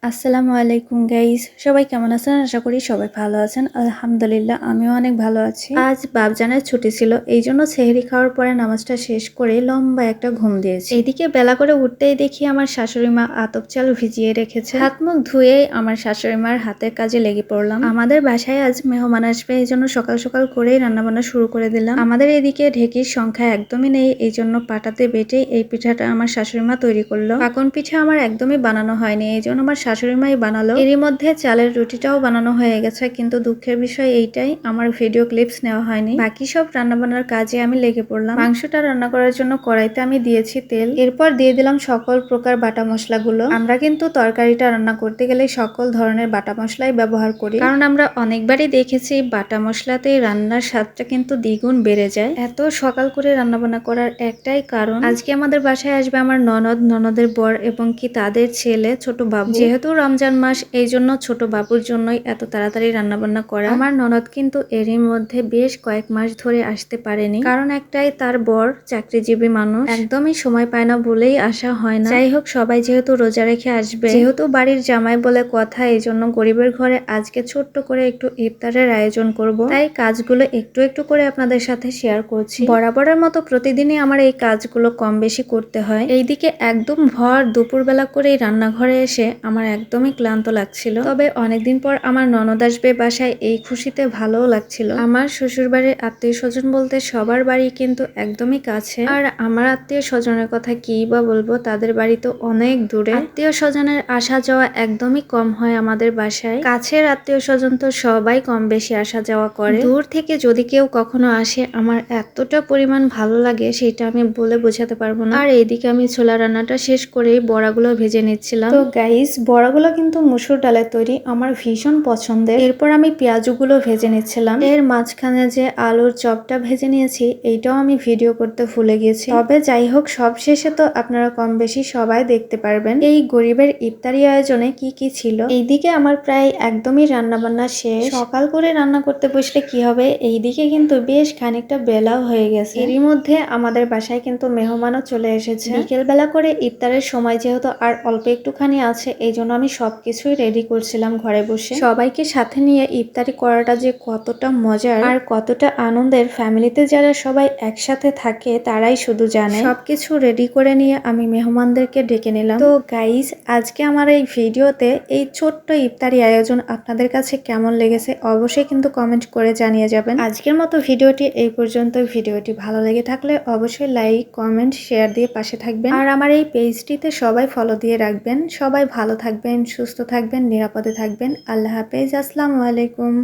আসসালামু আলাইকুম গাইস, সবাই কেমন আছেন? আশা করি সবাই ভালো আছেন। আলহামদুলিল্লাহ আমিও অনেক ভালো আছি। আজ বাবজানের ছুটি ছিল, এই জন্য সেহরি খাওয়ার পরে নামাজটা শেষ করে লম্বা একটা ঘুম দিয়েছি। এইদিকে বেলা করে উঠতেই দেখি আমার শাশুড়ি মা আতপ চাল ভিজিয়ে রেখেছে। হাত মুখ ধুয়ে আমার শাশুড়ি মার হাতের কাজে লেগে পড়লাম। আমাদের বাসায় আজ মেহমান আসবে, এই জন্য সকাল সকাল করেই রান্নাবান্না শুরু করে দিলাম। আমাদের এদিকে ঢেকির সংখ্যা একদমই নেই, এই জন্য পাটাতে বেটে এই পিঠাটা আমার শাশুড়ি মা তৈরি করলো। পাকন পিঠা আমার একদমই বানানো হয়নি, এই জন্য আমার শাশুড়ি মাই বানালো। এরই মধ্যে চালের রুটিটাও বানানো হয়ে গেছে, কিন্তু দুঃখের বিষয় এইটাই আমার ভিডিও ক্লিপস নেওয়া হয়নি। বাকি সব রান্নাবান্নার কাজে আমি লেগে পড়লাম। মাংসটা রান্না করার জন্য কড়াইতে আমি দিয়েছি তেল, এরপর দিয়ে দিলাম সকল প্রকার বাটা মশলাগুলো। আমরা কিন্তু তরকারিটা রান্না করতে গেলে সকল ধরনের বাটা মশলাই ব্যবহার করি, কারণ আমরা অনেকবারই দেখেছি বাটা মশলাতে রান্নার স্বাদটা কিন্তু দ্বিগুণ বেড়ে যায়। এত সকাল করে রান্নাবান্না করার একটাই কারণ, আজকে আমাদের বাসায় আসবে আমার ননদ, ননদের বর এবং কি তাদের ছেলে ছোট বাবু। যেহেতু রমজান মাস, এই জন্য ছোট বাবুর জন্যই এত তাড়াতাড়ি রান্নাবান্না করা। আমার ননদ কিন্তু এরই মধ্যে বেশ কয়েক মাস ধরে আসতে পারেনি, কারণ একটাই, তার বর চাকরিজীবী মানুষ, একদমই সময় পায় না বলেই আসা হয় না। যাই হোক, সবাই যেহেতু রোজা রেখে আসবে, যেহেতু বাড়ির জামাই বলে কথা, এই জন্য গরিবের ঘরে আজকে ছোট্ট করে একটু ইফতারের আয়োজন করব। তাই কাজগুলো একটু একটু করে আপনাদের সাথে শেয়ার করছি। বরাবরের মতো প্রতিদিনই আমার এই কাজগুলো কম বেশি করতে হয়। এইদিকে একদম ভর দুপুরবেলা করেই রান্নাঘরে এসে আমার একদমই ক্লান্ত লাগছিল। তবে অনেকদিন পর আমার ননদ আসবে বাসায়, এই খুশিতে ভালোও লাগছিল। আমার শ্বশুর বাড়ির আত্মীয় স্বজন বলতে সবার বাড়ি কিন্তু একদমই কাছে, আর আমার আত্মীয় স্বজনের কথা কি বা বলবো, তাদের বাড়ি তো অনেক দূরে। আত্মীয় স্বজনের আসা যাওয়া একদমই কম হয় আমাদের বাসায়। কাছের আত্মীয় স্বজন তো সবাই কম বেশি আসা যাওয়া করে। দূর থেকে যদি কেউ কখনো আসে, আমার এতটা পরিমাণ ভালো লাগে সেটা আমি বলে বোঝাতে পারবো না। আর এইদিকে আমি ছোলা রান্নাটা শেষ করেই বড়াগুলো ভেজে নিচ্ছিলাম। তো গাইস, বড়াগুলো কিন্তু মসুর ডালের তৈরি, আমার ভীষণ পছন্দের। এরপর আমি পেঁয়াজগুলো ভেজে নিচ্ছিলাম। এর মাঝখানে যে আলুর চপটা ভেজে নিয়েছি, এইটাও আমি ভিডিও করতে ভুলে গিয়েছি। তবে যাই হোক, সব শেষে তো আপনারা কম বেশি সবাই দেখতে পারবেন এই গরিবের ইফতারি আয়োজনে কি কি ছিল। এইদিকে আমার প্রায় একদমই রান্না বান্না শেষ। সকাল করে রান্না করতে বসলে কি হবে, এইদিকে কিন্তু বেশ খানিকটা বেলাও হয়ে গেছে। এরই মধ্যে আমাদের বাসায় কিন্তু মেহমানও চলে এসেছে। বিকেল বেলা করে ইফতারের সময় যেহেতু আর অল্প একটুখানি আছে, এই জন্য আমি সবকিছুই রেডি করছিলাম ঘরে বসে। সবাইকে সাথে নিয়ে ইফতারি করাটা যে কতটা মজার আর কতটা আনন্দের, ফ্যামিলিতে যারা সবাই একসাথে থাকে তারাই শুধু জানে। সবকিছু রেডি করে নিয়ে আমি মেহমানদেরকে ডেকে নিলাম। তো গাইস, আজকে আমার এই ভিডিওতে এই ছোট্ট ইফতারি আয়োজন আপনাদের কাছে কেমন লেগেছে অবশ্যই কিন্তু কমেন্ট করে জানিয়ে যাবেন। আজকের মতো ভিডিওটি এই পর্যন্ত। ভিডিওটি ভালো লেগে থাকলে অবশ্যই লাইক, কমেন্ট, শেয়ার দিয়ে পাশে থাকবেন, আর আমার এই পেজটিতে সবাই ফলো দিয়ে রাখবেন। সবাই ভালো থাকবেন, সুস্থ থাকবেন, নিরাপদে থাকবেন। আল্লাহ হাফেজ, আসসালামু আলাইকুম।